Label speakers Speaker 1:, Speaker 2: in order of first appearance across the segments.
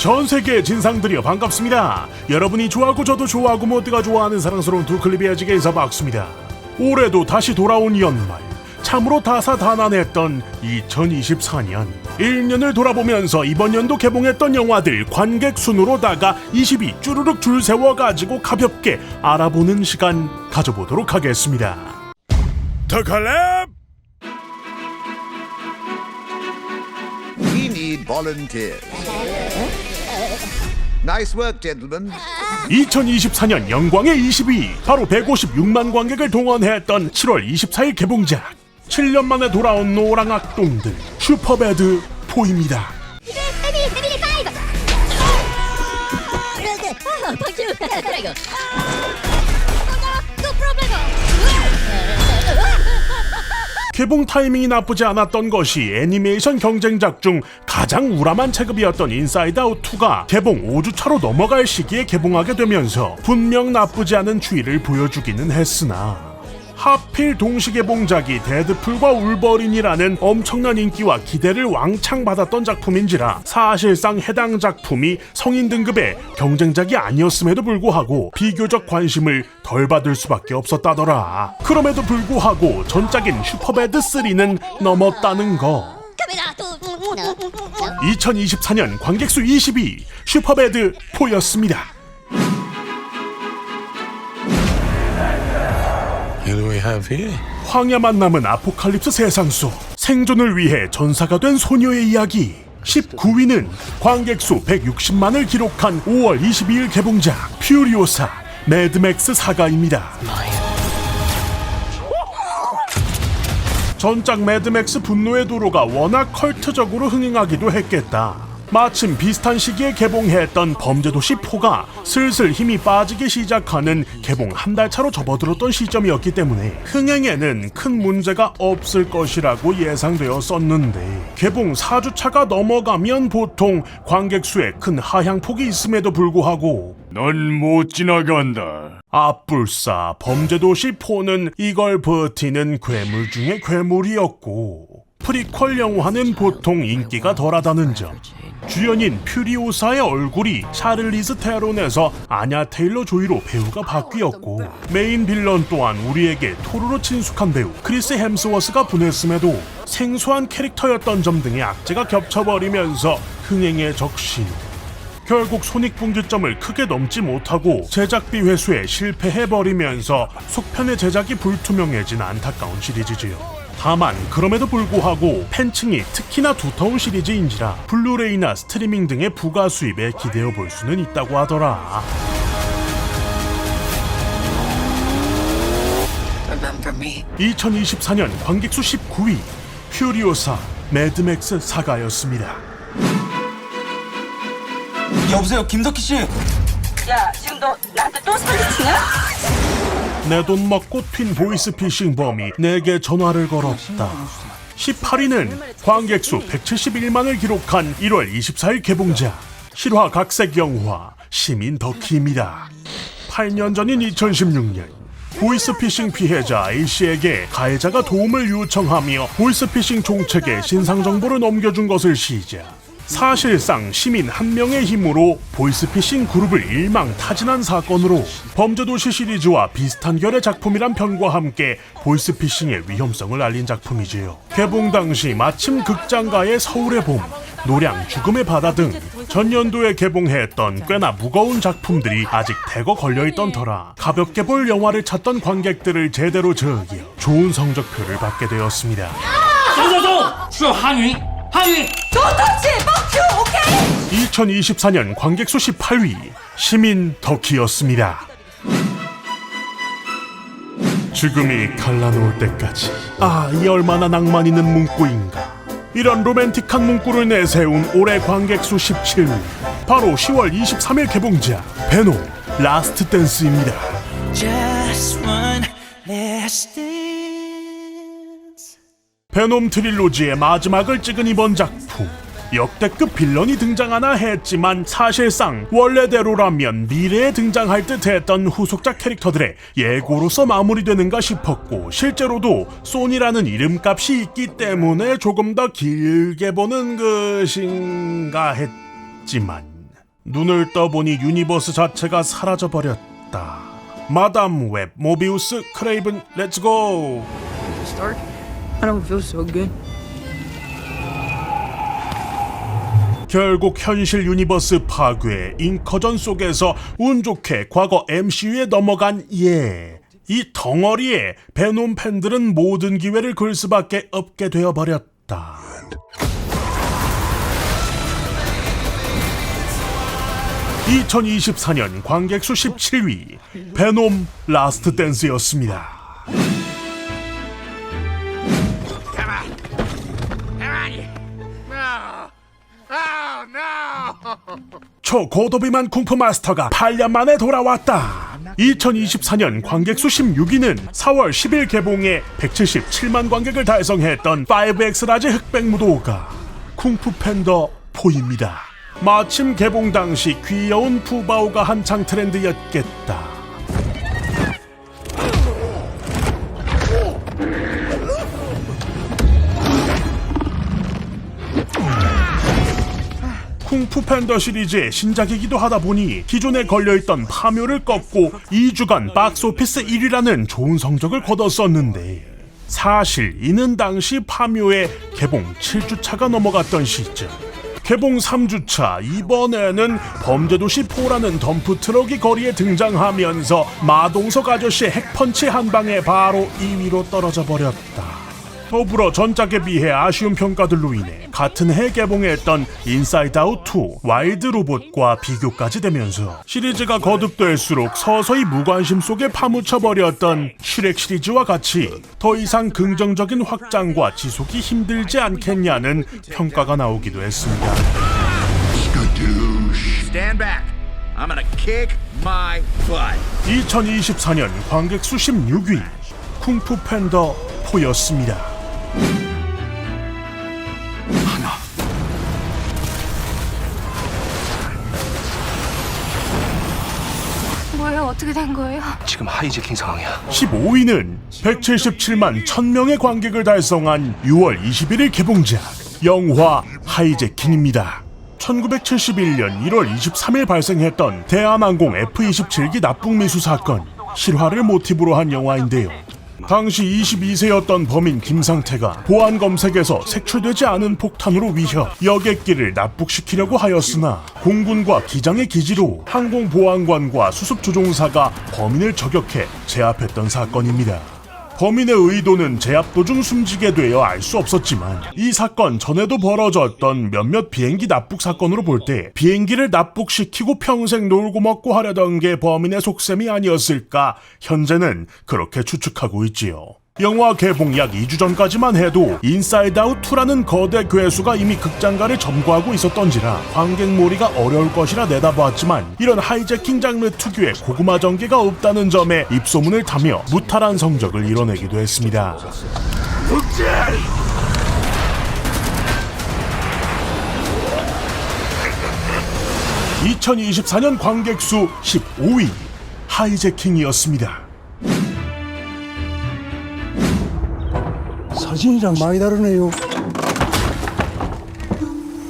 Speaker 1: 전 세계의 진상들이여 반갑습니다. 여러분이 좋아하고 저도 좋아하고 모두가 좋아하는 사랑스러운 두클리비아직에서 박수입니다. 올해도 다시 돌아온 연말, 참으로 다사다난했던 2024년 1년을 돌아보면서 이번 연도 개봉했던 영화들 관객 순으로다가 20위 쭈루룩 줄 세워가지고 가볍게 알아보는 시간 가져보도록 하겠습니다. 더 컬랩!
Speaker 2: We need volunteers. Nice work, gentlemen.
Speaker 1: 2024년 영광의 20위, 바로 156만 관객을 동원했던 7월 24일 개봉작, 7년 만에 돌아온 노랑 악동들 슈퍼배드 4입니다. 개봉 타이밍이 나쁘지 않았던 것이 애니메이션 경쟁작 중 가장 우람한 체급이었던 인사이드 아웃 2가 개봉 5주차로 넘어갈 시기에 개봉하게 되면서 분명 나쁘지 않은 추이를 보여주기는 했으나, 하필 동시개봉작이 데드풀과 울버린이라는 엄청난 인기와 기대를 왕창 받았던 작품인지라 사실상 해당 작품이 성인 등급의 경쟁작이 아니었음에도 불구하고 비교적 관심을 덜 받을 수밖에 없었다더라. 그럼에도 불구하고 전작인 슈퍼배드 3는 넘었다는 거. 2024년 관객수 20위 슈퍼배드 4였습니다. 황야만 남은 아포칼립스 세상 속 생존을 위해 전사가 된 소녀의 이야기. 19위는 관객수 160만을 기록한 5월 22일 개봉작 퓨리오사 매드맥스 사가입니다. 전작 매드맥스 분노의 도로가 워낙 컬트적으로 흥행하기도 했겠다. 마침 비슷한 시기에 개봉했던 범죄도시 4가 슬슬 힘이 빠지기 시작하는 개봉 한 달 차로 접어들었던 시점이었기 때문에 흥행에는 큰 문제가 없을 것이라고 예상되었었는데, 개봉 4주차가 넘어가면 보통 관객수에 큰 하향폭이 있음에도 불구하고 넌 못 지나간다. 아뿔싸 범죄도시 4는 이걸 버티는 괴물 중에 괴물이었고, 프리퀄 영화는 보통 인기가 덜하다는 점, 주연인 퓨리오사의 얼굴이 샤를리즈 테론에서 아냐 테일러 조이로 배우가 바뀌었고, 메인 빌런 또한 우리에게 토르로 친숙한 배우 크리스 햄스워스가 분했음에도 생소한 캐릭터였던 점 등의 악재가 겹쳐버리면서 흥행에 적신, 결국 손익분기점을 크게 넘지 못하고 제작비 회수에 실패해버리면서 속편의 제작이 불투명해진 안타까운 시리즈지요. 다만 그럼에도 불구하고 팬층이 특히나 두터운 시리즈인지라 블루레이나 스트리밍 등의 부가 수입에 기대어 볼 수는 있다고 하더라.
Speaker 3: Remember me.
Speaker 1: 2024년 관객수 19위 퓨리오사 매드맥스 사가였습니다.
Speaker 4: 여보세요, 김덕희 씨.
Speaker 5: 야, 지금 너 나한테 또 스파게티냐?
Speaker 1: 내 돈 먹고 튄 보이스피싱 범이 내게 전화를 걸었다. 18위는 관객수 171만을 기록한 1월 24일 개봉작 실화 각색 영화 시민 덕희입니다. 8년 전인 2016년 보이스피싱 피해자 A씨에게 가해자가 도움을 요청하며 보이스피싱 종책에 신상 정보를 넘겨준 것을 시작, 사실상 시민 한 명의 힘으로 보이스피싱 그룹을 일망타진한 사건으로 범죄도시 시리즈와 비슷한 결의 작품이란 평과 함께 보이스피싱의 위험성을 알린 작품이지요. 개봉 당시 마침 극장가의 서울의 봄, 노량, 죽음의 바다 등 전년도에 개봉했던 꽤나 무거운 작품들이 아직 대거 걸려있던 터라 가볍게 볼 영화를 찾던 관객들을 제대로 저기어 좋은 성적표를 받게 되었습니다. 2024년 관객수 18위 시민 덕희였습니다. 죽음이 갈라놓을 때까지, 이 얼마나 낭만 있는 문구인가. 이런 로맨틱한 문구를 내세운 올해 관객수 17위, 바로 10월 23일 개봉작 베놈 라스트 댄스입니다.
Speaker 6: Just one last dance.
Speaker 1: 베놈 트릴로지의 마지막을 찍은 이번 작품, 역대급 빌런이 등장하나 했지만 사실상 원래대로라면 미래에 등장할 듯 했던 후속작 캐릭터들의 예고로서 마무리되는가 싶었고, 실제로도 소니라는 이름값이 있기 때문에 조금 더 길게 보는 것인가 했지만 눈을 떠보니 유니버스 자체가 사라져버렸다. 마담 웹, 모비우스, 크레이븐, 렛츠고!
Speaker 3: Stark? I don't feel so good.
Speaker 1: 결국 현실 유니버스 파괴, 잉커전 속에서 운 좋게 과거 MCU에 넘어간 이 덩어리에 베놈 팬들은 모든 기회를 글 수밖에 없게 되어버렸다. (2024년) 관객수 17위 베놈 라스트 댄스였습니다. 초고도비만 쿵푸 마스터가 8년 만에 돌아왔다. 2024년 관객수 16위는 4월 10일 개봉에 177만 관객을 달성했던 5X 라지 흑백무도가 쿵푸 팬더 4입니다. 마침 개봉 당시 귀여운 푸바오가 한창 트렌드였겠다. 쿵푸 팬더 시리즈의 신작이기도 하다 보니 기존에 걸려있던 파묘를 꺾고 2주간 박스오피스 1위라는 좋은 성적을 거뒀었는데, 사실 이는 당시 파묘의 개봉 7주차가 넘어갔던 시점. 개봉 3주차 이번에는 범죄도시 4라는 덤프트럭이 거리에 등장하면서 마동석 아저씨의 핵펀치 한 방에 바로 2위로 떨어져 버렸다. 더불어 전작에 비해 아쉬운 평가들로 인해 같은 해 개봉했던 인사이드 아웃 2, 와일드 로봇과 비교까지 되면서 시리즈가 거듭될수록 서서히 무관심 속에 파묻혀버렸던 슈렉 시리즈와 같이 더 이상 긍정적인 확장과 지속이 힘들지 않겠냐는 평가가 나오기도 했습니다.
Speaker 2: Stand back. I'm gonna kick my butt.
Speaker 1: 2024년 관객수 16위 쿵푸 팬더 4였습니다.
Speaker 7: 뭐예요? 어떻게 된 거예요?
Speaker 8: 지금 하이제킹 상황이야.
Speaker 1: 15위는 177만 1000명의 관객을 달성한 6월 21일 개봉작 영화 하이제킹입니다. 1971년 1월 23일 발생했던 대한항공 F-27기 납북미수 사건 실화를 모티브로 한 영화인데요. 당시 22세였던 범인 김상태가 보안 검색에서 색출되지 않은 폭탄으로 위협, 여객기를 납북시키려고 하였으나 공군과 기장의 기지로 항공보안관과 수습조종사가 범인을 저격해 제압했던 사건입니다. 범인의 의도는 제압 도중 숨지게 되어 알 수 없었지만 이 사건 전에도 벌어졌던 몇몇 비행기 납북 사건으로 볼 때 비행기를 납북시키고 평생 놀고 먹고 하려던 게 범인의 속셈이 아니었을까 현재는 그렇게 추측하고 있지요. 영화 개봉 약 2주 전까지만 해도 인사이드 아웃 2라는 거대 괴수가 이미 극장가를 점거하고 있었던지라 관객몰이가 어려울 것이라 내다보았지만 이런 하이제킹 장르 특유의 고구마 전개가 없다는 점에 입소문을 타며 무탈한 성적을 이뤄내기도 했습니다. 2024년 관객수 15위 하이제킹이었습니다.
Speaker 9: 사진이랑 많이 다르네요.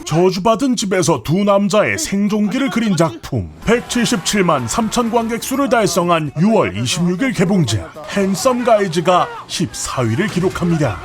Speaker 1: 저주받은 집에서 두 남자의 생존기를 그린 작품 177만 3천 관객수를 달성한 6월 26일 개봉작 핸섬 가이즈가 14위를 기록합니다.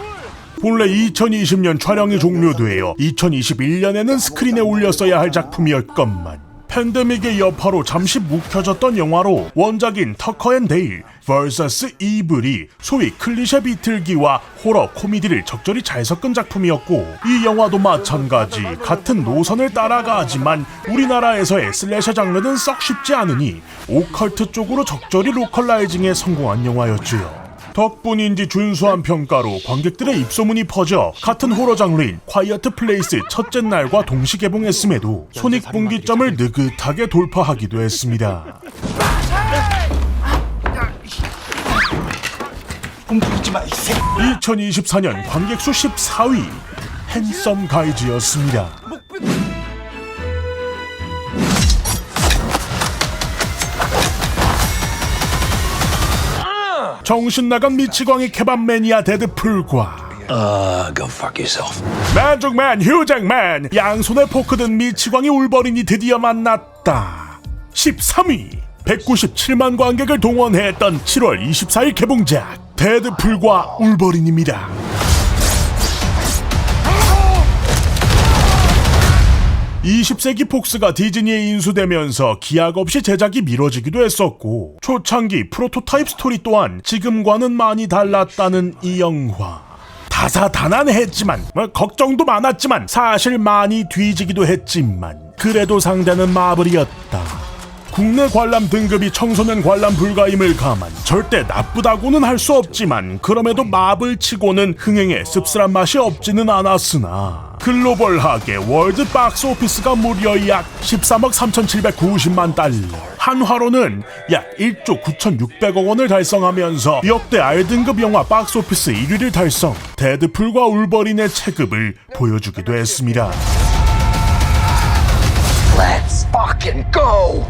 Speaker 1: 본래 2020년 촬영이 종료되어 2021년에는 스크린에 올렸어야 할 작품이었건만 팬데믹의 여파로 잠시 묵혀졌던 영화로 원작인 터커 앤 데일 vs 이블이 소위 클리셰 비틀기와 호러 코미디를 적절히 잘 섞은 작품이었고 이 영화도 마찬가지 같은 노선을 따라가지만 우리나라에서의 슬래셔 장르는 썩 쉽지 않으니 오컬트 쪽으로 적절히 로컬라이징에 성공한 영화였지요. 덕분인지 준수한 평가로 관객들의 입소문이 퍼져 같은 호러 장르인 콰이어트 플레이스 첫째 날과 동시 개봉했음에도 손익분기점을 느긋하게 돌파하기도 했습니다.
Speaker 4: 움직이지 마, 이 새끼.
Speaker 1: 2024년 관객수 14위 핸섬 가이즈였습니다. 정신나간 미치광이 케밥 매니아 데드풀과
Speaker 8: Go fuck yourself.
Speaker 1: 맨중맨 휴잭맨 양손에 포크 든 미치광이 울버린이 드디어 만났다. 올랐다. 13위 197만 관객을 동원했던 7월 24일 개봉작 데드풀과 울버린입니다. 20세기 폭스가 디즈니에 인수되면서 기약 없이 제작이 미뤄지기도 했었고 초창기 프로토타입 스토리 또한 지금과는 많이 달랐다는 이 영화. 다사다난했지만 걱정도 많았지만 사실 많이 뒤지기도 했지만 그래도 상대는 마블이었다. 국내 관람 등급이 청소년 관람 불가임을 감안 절대 나쁘다고는 할 수 없지만 그럼에도 마블치고는 흥행에 씁쓸한 맛이 없지는 않았으나 글로벌하게 월드 박스 오피스가 무려 약 13억 3,790만 달러, 한화로는 약 1조 9,600억 원을 달성하면서 역대 R등급 영화 박스 오피스 1위를 달성, 데드풀과 울버린의 체급을 보여주기도 했습니다.
Speaker 8: Let's fucking go.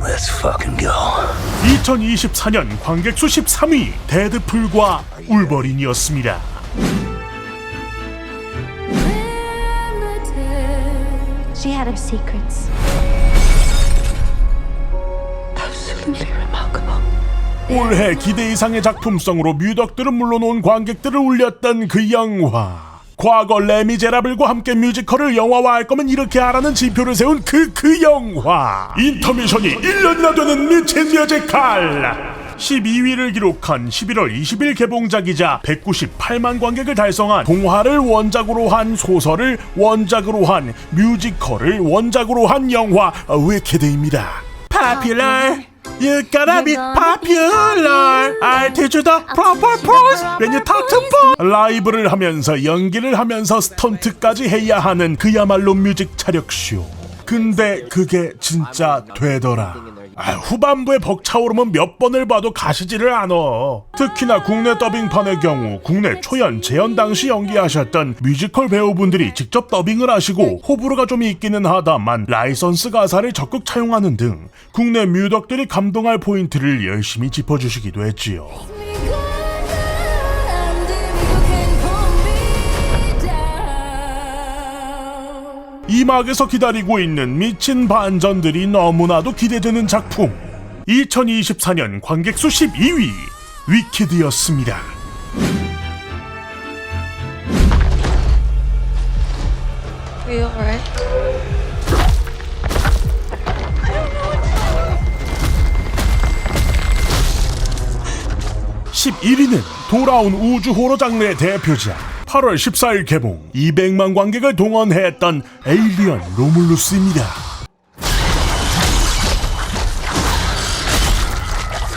Speaker 8: Let's fucking go.
Speaker 1: 2024년 관객수 13위 데드풀과 울버린이었습니다.
Speaker 7: She had her secrets.
Speaker 1: 올해 기대 이상의 작품성으로 뮤덕들은 물론 관객들을 울렸던 그 영화. 과거 레미제라블과 함께 뮤지컬을 영화화할 거면 이렇게 하라는 지표를 세운 그 영화. 인터미션이 1년이나 되는 미친 뮤지컬. 12위를 기록한 11월 20일 개봉작이자 198만 관객을 달성한 동화를 원작으로 한 소설을 원작으로 한 뮤지컬을 원작으로 한 영화 위키드입니다. Popular, you gotta be popular. I teach you the proper pose when you talk to boys. 라이브를 하면서 연기를 하면서 스턴트까지 해야 하는 그야말로 뮤직 차력쇼. 근데 그게 진짜 되더라. 후반부에 벅차오르면 몇 번을 봐도 가시지를 않아. 특히나 국내 더빙판의 경우 국내 초연, 재연 당시 연기하셨던 뮤지컬 배우분들이 직접 더빙을 하시고 호불호가 좀 있기는 하다만 라이선스 가사를 적극 차용하는 등 국내 뮤덕들이 감동할 포인트를 열심히 짚어주시기도 했지요. 이 막에서 기다리고 있는 미친 반전들이 너무나도 기대되는 작품. 2024년 관객수 12위 위키드였습니다.
Speaker 7: Are you alright?
Speaker 1: 11위는 돌아온 우주 호러 장르의 대표작 8월 14일 개봉 200만 관객을 동원했던 에일리언 로물루스입니다.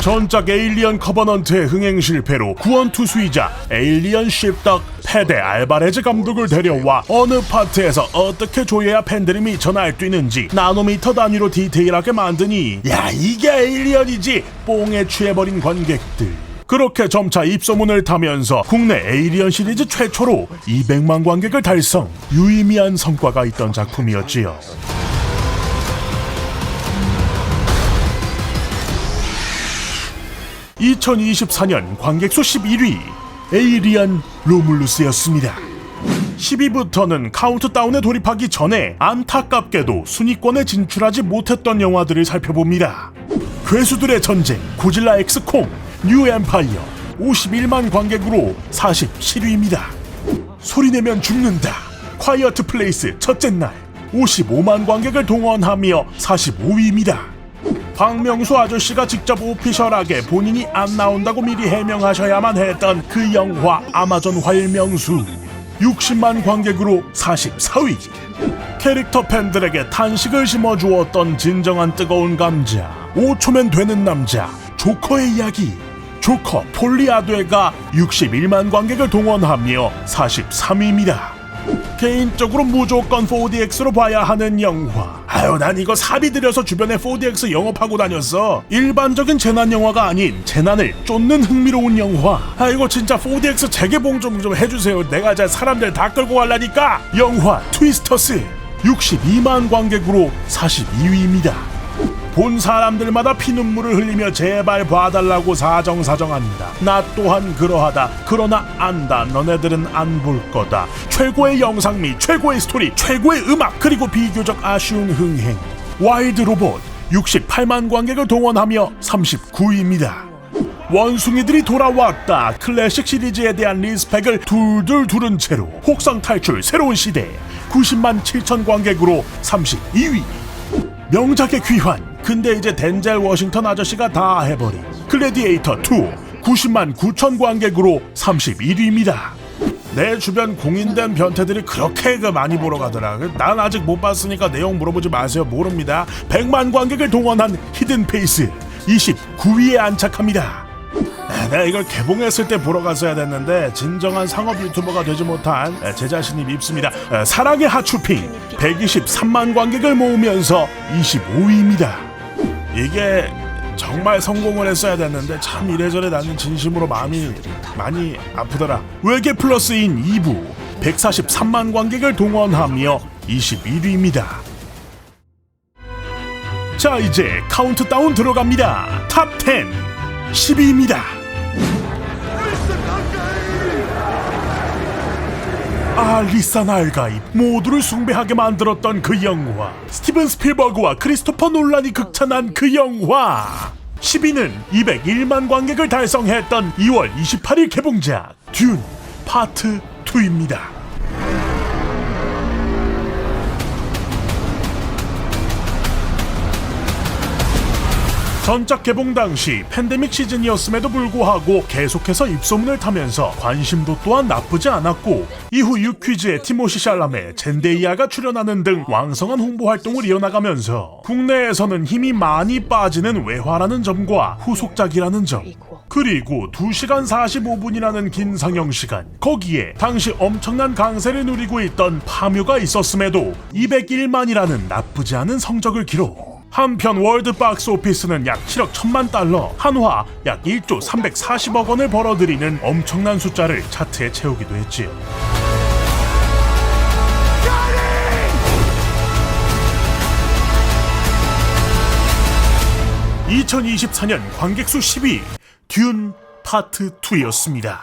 Speaker 1: 전작 에일리언 커버넌트의 흥행 실패로 구원투수이자 에일리언 씹덕 페데 알바레즈 감독을 데려와 어느 파트에서 어떻게 조여야 팬들이 미쳐 날뛰는지 나노미터 단위로 디테일하게 만드니 야 이게 에일리언이지 뽕에 취해버린 관객들. 그렇게 점차 입소문을 타면서 국내 에일리언 시리즈 최초로 200만 관객을 달성, 유의미한 성과가 있던 작품이었지요. (2024년) 관객수 11위 에일리언 로물루스였습니다. 10위부터는 카운트다운에 돌입하기 전에 안타깝게도 순위권에 진출하지 못했던 영화들을 살펴봅니다. 괴수들의 전쟁, 고질라 엑스콩, 뉴 엠파이어 51만 관객으로 47위입니다. 소리내면 죽는다, 콰이어트 플레이스 첫째 날 55만 관객을 동원하며 45위입니다. 박명수 아저씨가 직접 오피셜하게 본인이 안 나온다고 미리 해명하셔야만 했던 그 영화 아마존 활명수 60만 관객으로 44위. 캐릭터 팬들에게 탄식을 심어주었던 진정한 뜨거운 감자 5초면 되는 남자 조커의 이야기 조커 폴리아드가 61만 관객을 동원하며 43위입니다. 개인적으로 무조건 4DX로 봐야 하는 영화. 난 이거 사비 들여서 주변에 4DX 영업하고 다녔어. 일반적인 재난 영화가 아닌 재난을 쫓는 흥미로운 영화. 이거 진짜 4DX 재개봉 좀 해주세요. 내가 자 사람들 다 끌고 가려니까. 영화 트위스터스 62만 관객으로 42위입니다. 본 사람들마다 피눈물을 흘리며 제발 봐달라고 사정한다. 나 또한 그러하다. 그러나 안다. 너네들은 안 볼 거다. 최고의 영상미, 최고의 스토리, 최고의 음악, 그리고 비교적 아쉬운 흥행. 와일드 로봇 68만 관객을 동원하며 39위입니다. 원숭이들이 돌아왔다. 클래식 시리즈에 대한 리스펙을 둘둘 두른 채로 혹성 탈출 새로운 시대 90만 7천 관객으로 32위. 명작의 귀환. 근데 이제 덴젤 워싱턴 아저씨가 다 해버린 글래디에이터 2 90만 9천 관객으로 31위입니다. 내 주변 공인된 변태들이 그렇게 많이 보러 가더라. 난 아직 못 봤으니까 내용 물어보지 마세요. 모릅니다. 100만 관객을 동원한 히든 페이스 29위에 안착합니다. 내가 이걸 개봉했을 때 보러 갔어야 됐는데 진정한 상업 유튜버가 되지 못한 제 자신이 밉습니다. 사랑의 하추핑 123만 관객을 모으면서 25위입니다. 이게 정말 성공을 했어야 됐는데 참 이래저래 나는 진심으로 마음이 많이 아프더라. 외계 플러스인 2부 143만 관객을 동원하며 21위입니다. 자, 이제 카운트다운 들어갑니다. 탑 10 10위입니다. 리사 날가입 모두를 숭배하게 만들었던 그 영화, 스티븐 스필버그와 크리스토퍼 놀란이 극찬한 그 영화. 10위는 201만 관객을 달성했던 2월 28일 개봉작 듄 파트 2입니다. 전작 개봉 당시 팬데믹 시즌이었음에도 불구하고 계속해서 입소문을 타면서 관심도 또한 나쁘지 않았고, 이후 유퀴즈에 티모시 샬라메, 젠데이아가 출연하는 등 왕성한 홍보 활동을 이어나가면서 국내에서는 힘이 많이 빠지는 외화라는 점과 후속작이라는 점, 그리고 2시간 45분이라는 긴 상영시간, 거기에 당시 엄청난 강세를 누리고 있던 파묘가 있었음에도 201만이라는 나쁘지 않은 성적을 기록. 한편 월드 박스 오피스는 약 7억 1천만 달러, 한화 약 1조 340억 원을 벌어들이는 엄청난 숫자를 차트에 채우기도 했지요. (2024년) 관객수 10위 듄 파트 2였습니다.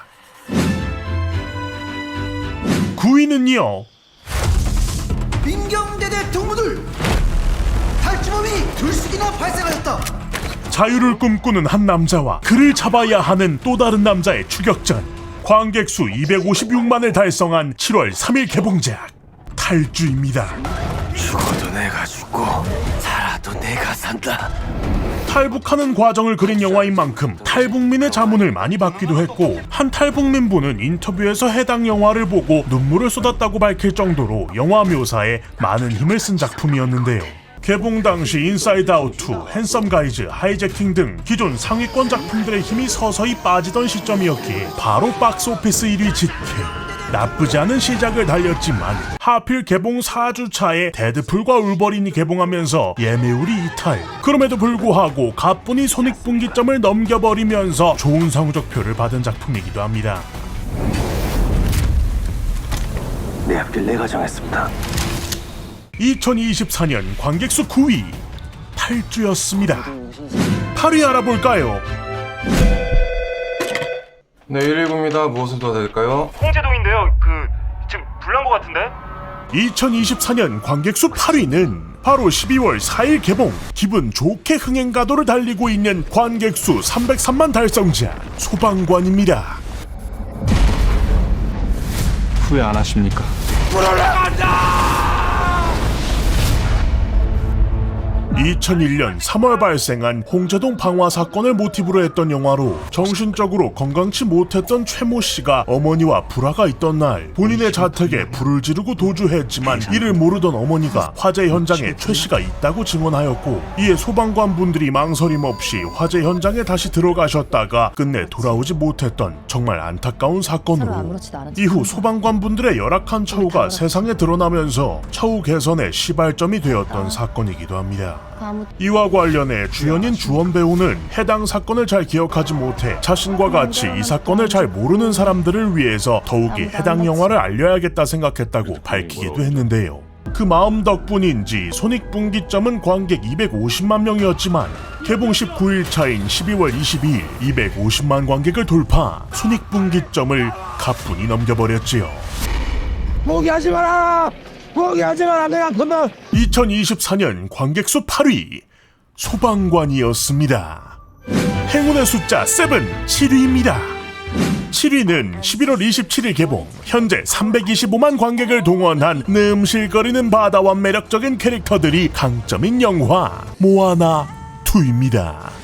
Speaker 1: 9위는요,
Speaker 9: 민경대대 동무들 탈주범이 둘씩이나 발생하였다.
Speaker 1: 자유를 꿈꾸는 한 남자와 그를 잡아야 하는 또 다른 남자의 추격전. 관객수 256만을 달성한 7월 3일 개봉작 탈주입니다.
Speaker 8: 죽어도 내가 죽고 살아도 내가 산다.
Speaker 1: 탈북하는 과정을 그린 영화인 만큼 탈북민의 자문을 많이 받기도 했고, 한 탈북민분은 인터뷰에서 해당 영화를 보고 눈물을 쏟았다고 밝힐 정도로 영화 묘사에 많은 힘을 쓴 작품이었는데요. 개봉 당시 인사이드 아웃 2, 핸섬 가이즈, 하이제킹 등 기존 상위권 작품들의 힘이 서서히 빠지던 시점이었기에 바로 박스오피스 1위 직행, 나쁘지 않은 시작을 달렸지만 하필 개봉 4주차에 데드풀과 울버린이 개봉하면서 예매율이 이탈. 그럼에도 불구하고 가뿐히 손익분기점을 넘겨버리면서 좋은 성적표를 받은 작품이기도 합니다.
Speaker 8: 내 앞길 내가 정했습니다.
Speaker 1: 2024년 관객수 9위 탈주였습니다. 8위 알아볼까요?
Speaker 10: 네, 119입니다. 무엇을 도와드릴까요?
Speaker 11: 홍제동인데요. 지금 불난 것 같은데?
Speaker 1: 2024년 관객수 8위는 바로 12월 4일 개봉, 기분 좋게 흥행가도를 달리고 있는 관객수 303만 달성자 소방관입니다.
Speaker 10: 후회 안 하십니까?
Speaker 1: 2001년 3월 발생한 홍제동 방화 사건을 모티브로 했던 영화로, 정신적으로 건강치 못했던 최모 씨가 어머니와 불화가 있던 날 본인의 자택에 불을 지르고 도주했지만 이를 모르던 어머니가 화재 현장에 최 씨가 있다고 증언하였고, 이에 소방관 분들이 망설임 없이 화재 현장에 다시 들어가셨다가 끝내 돌아오지 못했던 정말 안타까운 사건으로, 이후 소방관 분들의 열악한 처우가 세상에 드러나면서 처우 개선의 시발점이 되었던 사건이기도 합니다. 이와 관련해 주연인 주원 배우는 해당 사건을 잘 기억하지 못해 자신과 같이 이 사건을 잘 모르는 사람들을 위해서 더욱이 해당 영화를 알려야겠다 생각했다고 밝히기도 했는데요. 그 마음 덕분인지 손익분기점은 관객 250만 명이었지만 개봉 19일 차인 12월 22일 250만 관객을 돌파, 손익분기점을 가뿐히 넘겨버렸지요.
Speaker 9: 포기하지 마라! 포기하지만 내가 그만.
Speaker 1: 2024년 관객수 8위 소방관이었습니다. 행운의 숫자 7, 7위입니다. 7위는 11월 27일 개봉, 현재 325만 관객을 동원한 느음실거리는 바다와 매력적인 캐릭터들이 강점인 영화 모아나 2입니다.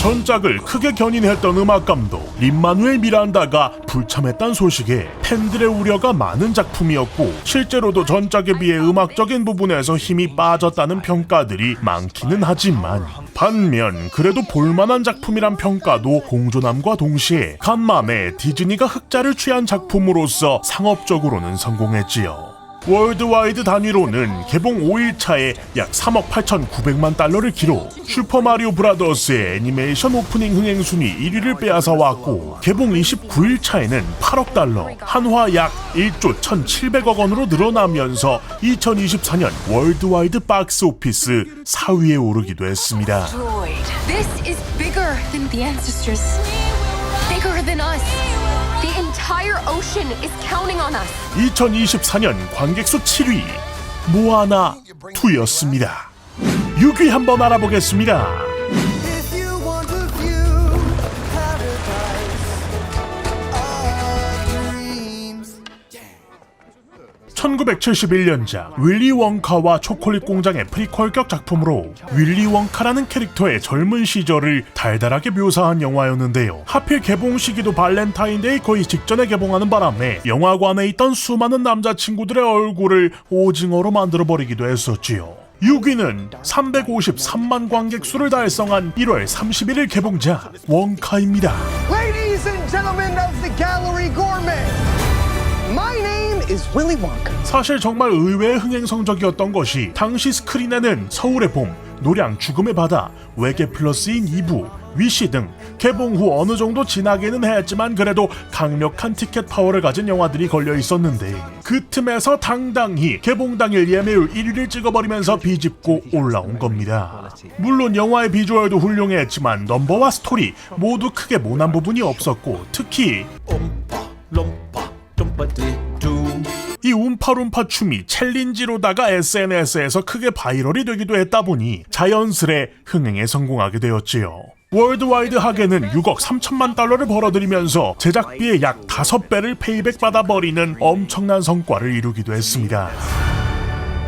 Speaker 1: 전작을 크게 견인했던 음악감독 린-마누엘 미란다가 불참했다는 소식에 팬들의 우려가 많은 작품이었고, 실제로도 전작에 비해 음악적인 부분에서 힘이 빠졌다는 평가들이 많기는 하지만, 반면 그래도 볼만한 작품이란 평가도 공존함과 동시에 간밤에 디즈니가 흑자를 취한 작품으로서 상업적으로는 성공했지요. 월드와이드 단위로는 개봉 5일차에 약 3억 8,900만 달러를 기록, 슈퍼마리오 브라더스의 애니메이션 오프닝 흥행 순위 1위를 빼앗아 왔고, 개봉 29일차에는 8억 달러, 한화 약 1조 1,700억 원으로 늘어나면서 2024년 월드와이드 박스 오피스 4위에 오르기도 했습니다.
Speaker 7: This is bigger than the ancestors. Bigger than us. The entire ocean is counting on us.
Speaker 1: 2024년 관객수 7위 모아나 2였습니다. 6위 한번 알아보겠습니다. 1971년작 윌리 원카와 초콜릿 공장의 프리퀄격 작품으로 윌리 원카라는 캐릭터의 젊은 시절을 달달하게 묘사한 영화였는데요. 하필 개봉 시기도 발렌타인데이 거의 직전에 개봉하는 바람에 영화관에 있던 수많은 남자친구들의 얼굴을 오징어로 만들어버리기도 했었지요. 6위는 353만 관객수를 달성한 1월 31일 개봉작 원카입니다.
Speaker 9: Ladies and gentlemen of the gallery gourmet, my name is Willy Wonka.
Speaker 1: 사실 정말 의외의 흥행 성적이었던 것이, 당시 스크린에는 서울의 봄, 노량, 죽음의 바다, 외계 플러스인 2부, 위시 등 개봉 후 어느 정도 지나기는 했지만 그래도 강력한 티켓 파워를 가진 영화들이 걸려 있었는데, 그 틈에서 당당히 개봉 당일 예매율 1위를 찍어버리면서 비집고 올라온 겁니다. 물론 영화의 비주얼도 훌륭했지만 넘버와 스토리 모두 크게 모난 부분이 없었고, 특히 이 움파룸파 춤이 챌린지로다가 SNS에서 크게 바이럴이 되기도 했다 보니 자연스레 흥행에 성공하게 되었지요. 월드와이드 하게는 6억 3천만 달러를 벌어들이면서 제작비의 약 5배를 페이백 받아버리는 엄청난 성과를 이루기도 했습니다.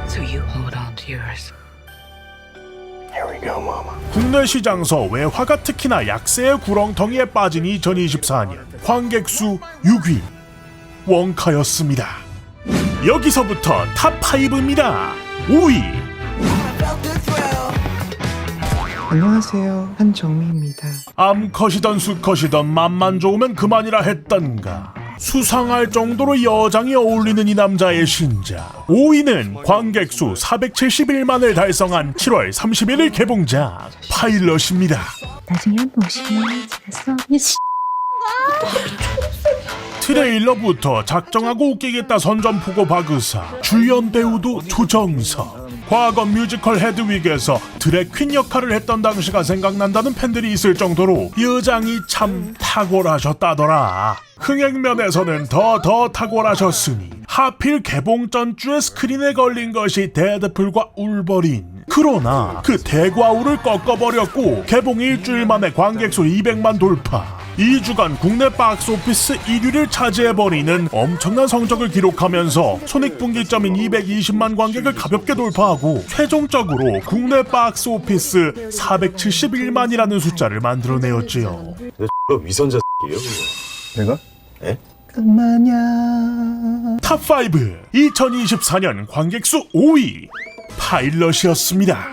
Speaker 3: So you hold on to yours.
Speaker 1: 국내 시장서 외화가 특히나 약세의 구렁텅이에 빠진 2024년 관객수 6위 원카였습니다. 여기서부터 탑5입니다. 5위
Speaker 3: 안녕하세요, 한정미입니다.
Speaker 1: 암컷이던 수컷이던 맘만 좋으면 그만이라 했던가, 수상할 정도로 여장이 어울리는 이 남자의 신작. 5위는 관객수 471만을 달성한 7월 31일 개봉작 파일럿입니다.
Speaker 7: 나중에 보시면 잘했어.
Speaker 1: 트레일러부터 작정하고 웃기겠다 선전포고 박의사, 주연 배우도 조정석. 과거 뮤지컬 헤드윅에서 드래퀸 역할을 했던 당시가 생각난다는 팬들이 있을 정도로 여장이 참 탁월하셨다더라. 흥행면에서는 더 탁월하셨으니 하필 개봉 전주에 스크린에 걸린 것이 데드풀과 울버린. 그러나 그 대과울을 꺾어버렸고 개봉 일주일 만에 관객수 200만 돌파, 2주간 국내 박스오피스 1위를 차지해버리는 엄청난 성적을 기록하면서 손익분기점인 220만 관객을 가볍게 돌파하고 최종적으로 국내 박스오피스 471만이라는 숫자를 만들어내었지요.
Speaker 8: 위선자 X예요.
Speaker 10: 내가?
Speaker 8: 에?
Speaker 9: 그만이야.
Speaker 1: 탑5 2024년 관객수 5위 파일럿이었습니다.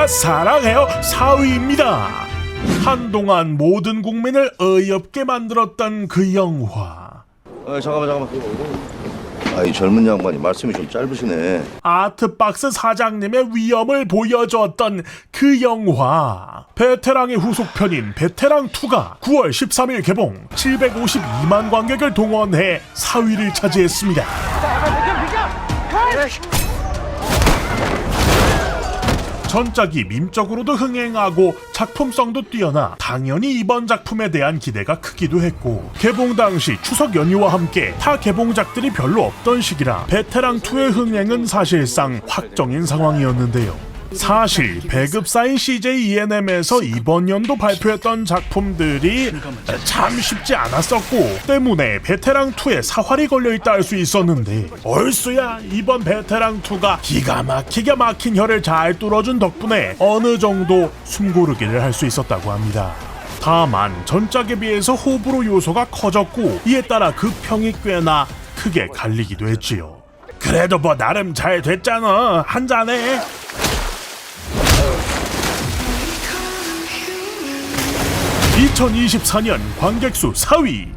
Speaker 1: 사랑해요 4위입니다. 한동안 모든 국민을 어이없게 만들었던 그 영화.
Speaker 8: 잠깐만. 이 젊은 양반이 말씀이 좀 짧으시네.
Speaker 1: 아트박스 사장님의 위엄을 보여줬던 그 영화. 베테랑의 후속편인 베테랑2가 9월 13일 개봉, 752만 관객을 동원해 4위를 차지했습니다. 전작이 밈적으로도 흥행하고 작품성도 뛰어나 당연히 이번 작품에 대한 기대가 크기도 했고, 개봉 당시 추석 연휴와 함께 타 개봉작들이 별로 없던 시기라 베테랑2의 흥행은 사실상 확정인 상황이었는데요. 사실 배급 쌓인 CJ ENM에서 이번 연도 발표했던 작품들이 참 쉽지 않았었고 때문에 베테랑2에 사활이 걸려있다 할 수 있었는데, 얼쑤야 이번 베테랑2가 기가 막히게 막힌 혀를 잘 뚫어준 덕분에 어느 정도 숨고르기를 할 수 있었다고 합니다. 다만 전작에 비해서 호불호 요소가 커졌고 이에 따라 그 평이 꽤나 크게 갈리기도 했지요. 그래도 뭐 나름 잘 됐잖아, 한잔해. 2024년 관객수 4위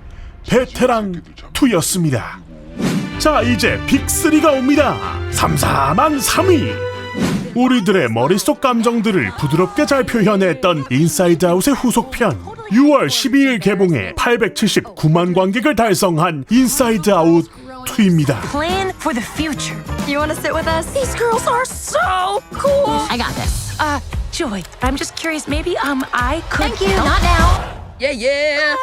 Speaker 1: 베테랑2였습니다. 자, 이제 빅3가 옵니다. 삼삼한 3위. 우리들의 머릿속 감정들을 부드럽게 잘 표현했던 인사이드 아웃의 후속편, 6월 12일 개봉해 879만 관객을 달성한 인사이드 아웃 2입니다.
Speaker 7: Plan for the future. You want to sit with us? These girls are so cool. I got this. Joy, I'm just curious. Maybe I could. Thank you. Not now. Yeah.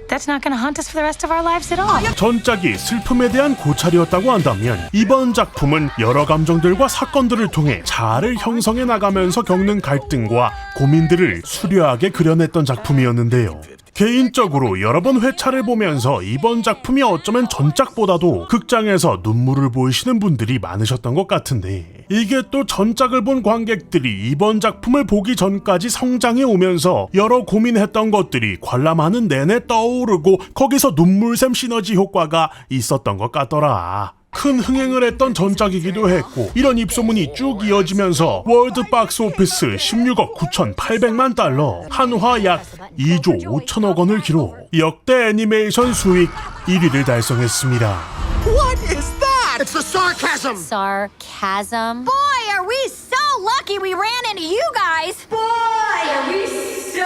Speaker 7: That's not gonna haunt us for the rest of our lives at all.
Speaker 1: 전작이 슬픔에 대한 고찰이었다고 한다면 이번 작품은 여러 감정들과 사건들을 통해 자아를 형성해 나가면서 겪는 갈등과 고민들을 수려하게 그려냈던 작품이었는데요. 개인적으로 여러 번 회차를 보면서 이번 작품이 어쩌면 전작보다도 극장에서 눈물을 보이시는 분들이 많으셨던 것 같은데, 이게 또 전작을 본 관객들이 이번 작품을 보기 전까지 성장해 오면서 여러 고민했던 것들이 관람하는 내내 떠오르고 거기서 눈물샘 시너지 효과가 있었던 것 같더라. 큰 흥행을 했던 전작이기도 했고, 이런 입소문이 쭉 이어지면서 월드 박스 오피스 16억 9,800만 달러, 한화 약 2조 5천억 원을 기록, 역대 애니메이션 수익 1위를 달성했습니다.
Speaker 9: What is that? It's the sarcasm.
Speaker 7: Sarcasm. Boy, are we so lucky we ran into you guys. Boy, are we so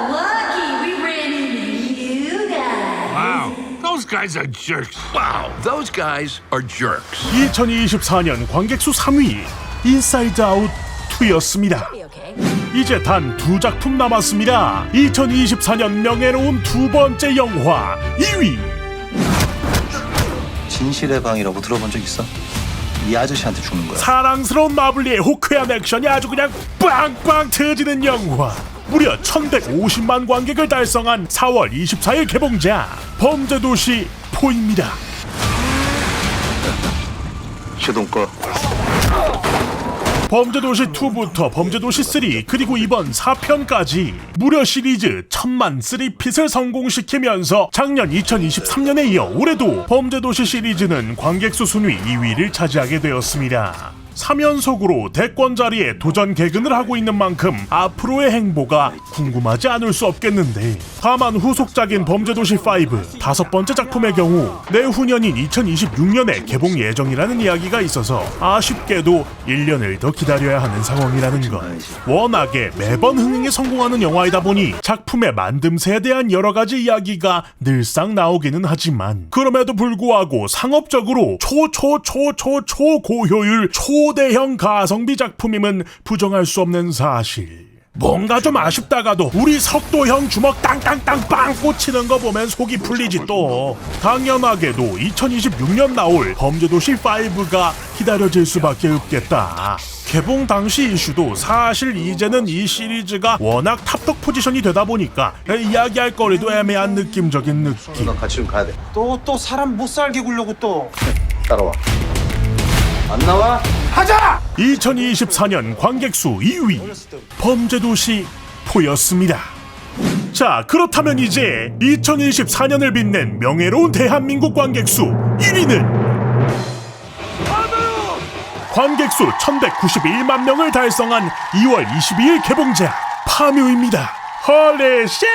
Speaker 7: lucky we ran into you guys.
Speaker 2: Wow, those guys are jerks. Wow, those guys are jerks.
Speaker 1: 2024년 관객수 3위 인사이드 아웃 2였습니다. 이제 단 2작품 남았습니다. 2024년 명예로운 두 번째 영화 2위.
Speaker 8: 진실의 방이라고 들어본 적 있어? 이 아저씨한테 주는 거야.
Speaker 1: 사랑스러운 마블리의 호쾌한 액션이 아주 그냥 빵빵 터지는 영화. 무려 1150만 관객을 달성한 4월 24일 개봉작 범죄도시 4입니다.
Speaker 8: 시동 꺼.
Speaker 1: 범죄도시 2부터 범죄도시 3 그리고 이번 4편까지 무려 시리즈 1000만 3핏을 성공시키면서 작년 2023년에 이어 올해도 범죄도시 시리즈는 관객수 순위 2위를 차지하게 되었습니다. 3연속으로 대권 자리에 도전 개근을 하고 있는 만큼 앞으로의 행보가 궁금하지 않을 수 없겠는데, 다만 후속작인 범죄도시 5 5번째 작품의 경우 내후년인 2026년에 개봉 예정이라는 이야기가 있어서 아쉽게도 1년을 더 기다려야 하는 상황이라는 것. 워낙에 매번 흥행에 성공하는 영화이다 보니 작품의 만듦새에 대한 여러 가지 이야기가 늘상 나오기는 하지만, 그럼에도 불구하고 상업적으로 초고효율 초대형 가성비 작품임은 부정할 수 없는 사실. 뭔가 좀 아쉽다가도 우리 석도형 주먹 땅땅땅 빵 꽂히는 거 보면 속이 풀리지 또. 당연하게도 2026년 나올 범죄도시 5가 기다려질 수밖에 없겠다. 개봉 당시 이슈도 사실 이제는 이 시리즈가 워낙 탑독 포지션이 되다 보니까 이야기할 거리도 애매한 느낌적인 느낌.
Speaker 8: 너 같이 좀 가야 돼.
Speaker 9: 또 사람 못 살게 굴려고 또.
Speaker 8: 따라와. 안 나와?
Speaker 1: 2024년 관객수 2위 범죄도시 4였습니다. 자, 그렇다면 이제 2024년을 빛낸 명예로운 대한민국 관객수 1위는 관객수 1191만 명을 달성한 2월 22일 개봉작 파묘입니다. 헐리 쉣!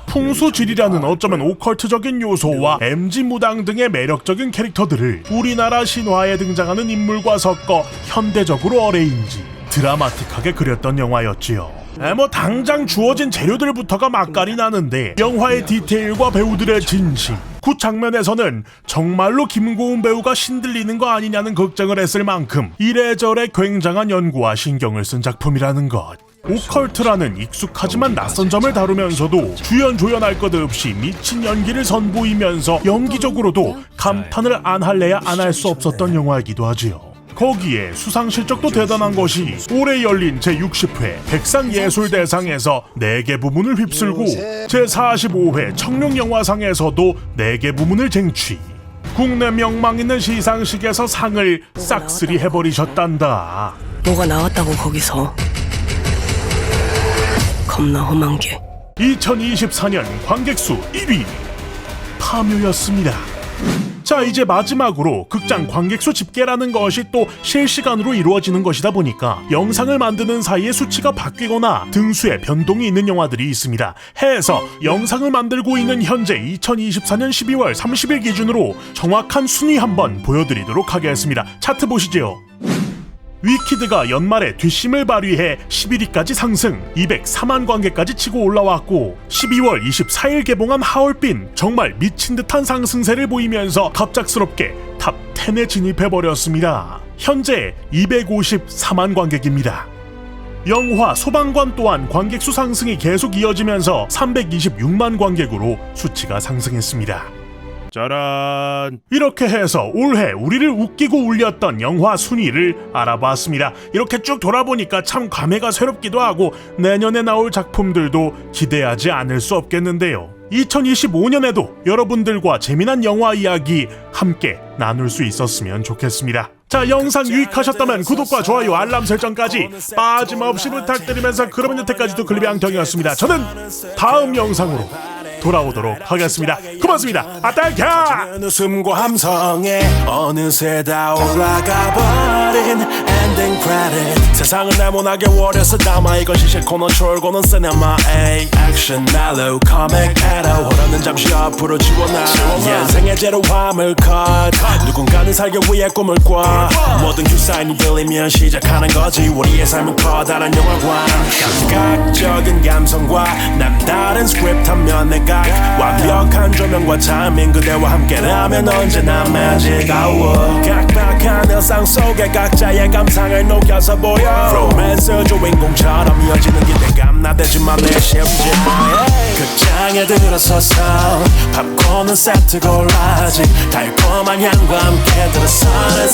Speaker 1: 풍수질이라는 어쩌면 오컬트적인 요소와 MG 무당 등의 매력적인 캐릭터들을 우리나라 신화에 등장하는 인물과 섞어 현대적으로 어레인지 드라마틱하게 그렸던 영화였지요. 뭐 당장 주어진 재료들부터가 맛깔이 나는데 영화의 디테일과 배우들의 진심, 그 장면에서는 정말로 김고은 배우가 신들리는 거 아니냐는 걱정을 했을 만큼 이래저래 굉장한 연구와 신경을 쓴 작품이라는 것. 오컬트라는 익숙하지만 낯선 점을 다루면서도 주연 조연할 것 없이 미친 연기를 선보이면서 연기적으로도 감탄을 안 할래야 안 할 수 없었던 영화이기도 하지요. 거기에 수상 실적도 대단한 것이 올해 열린 제60회 백상예술대상에서 4개 부문을 휩쓸고 제45회 청룡영화상에서도 4개 부문을 쟁취. 국내 명망 있는 시상식에서 상을 싹쓸이 해버리셨단다.
Speaker 3: 뭐가 나왔다고 거기서. 겁나 험한 게.
Speaker 1: 2024년 관객수 1위 파묘였습니다. 자, 이제 마지막으로 극장 관객수 집계라는 것이 또 실시간으로 이루어지는 것이다 보니까 영상을 만드는 사이에 수치가 바뀌거나 등수에 변동이 있는 영화들이 있습니다. 해서 영상을 만들고 있는 현재 2024년 12월 30일 기준으로 정확한 순위 한번 보여드리도록 하겠습니다. 차트 보시죠. 위키드가 연말에 뒷심을 발휘해 11위까지 상승, 204만 관객까지 치고 올라왔고 12월 24일 개봉한 하얼빈 정말 미친 듯한 상승세를 보이면서 갑작스럽게 탑 10에 진입해버렸습니다. 현재 254만 관객입니다. 영화 소방관 또한 관객수 상승이 계속 이어지면서 326만 관객으로 수치가 상승했습니다. 짜란! 이렇게 해서 올해 우리를 웃기고 울렸던 영화 순위를 알아봤습니다. 이렇게 쭉 돌아보니까 참 감회가 새롭기도 하고 내년에 나올 작품들도 기대하지 않을 수 없겠는데요. 2025년에도 여러분들과 재미난 영화 이야기 함께 나눌 수 있었으면 좋겠습니다. 자, 영상 유익하셨다면 구독과 좋아요, 알람 설정까지 빠짐없이 부탁드리면서 그러면 여태까지도 클리비앙정이었습니다. 저는 다음 영상으로 돌아오도록 하겠습니다. 고맙습니다. 아따까!
Speaker 8: 웃음과 함성에 어느새 다 올라가버린 엔딩 크레딧. 세상은 네모나게 워려서 담아 이것이 싫고는 졸고는 시네마의 액션 멜로 코믹 에러 호러는 잠시 앞으로 지워놔. 인생의 제로 화물컷 누군가는 살기 위해 꿈을 꿔. 모든 큐사인이 들리면 시작하는 거지 우리의 삶은 커다란 영화관. 감각적인 감성과 남다른 스크립트 한 면에 완벽한 조명과 타이밍 그대와 함께라면 언제나 magic hour. 각박한 일상 속에 각자의 감상을 녹여서 보여. 로맨스 주인공처럼 이어지는 기대감 나대지만 내 심지 극장에 들어서서 팝콘은 세트 골라지 달콤한 향과 함께 들어서는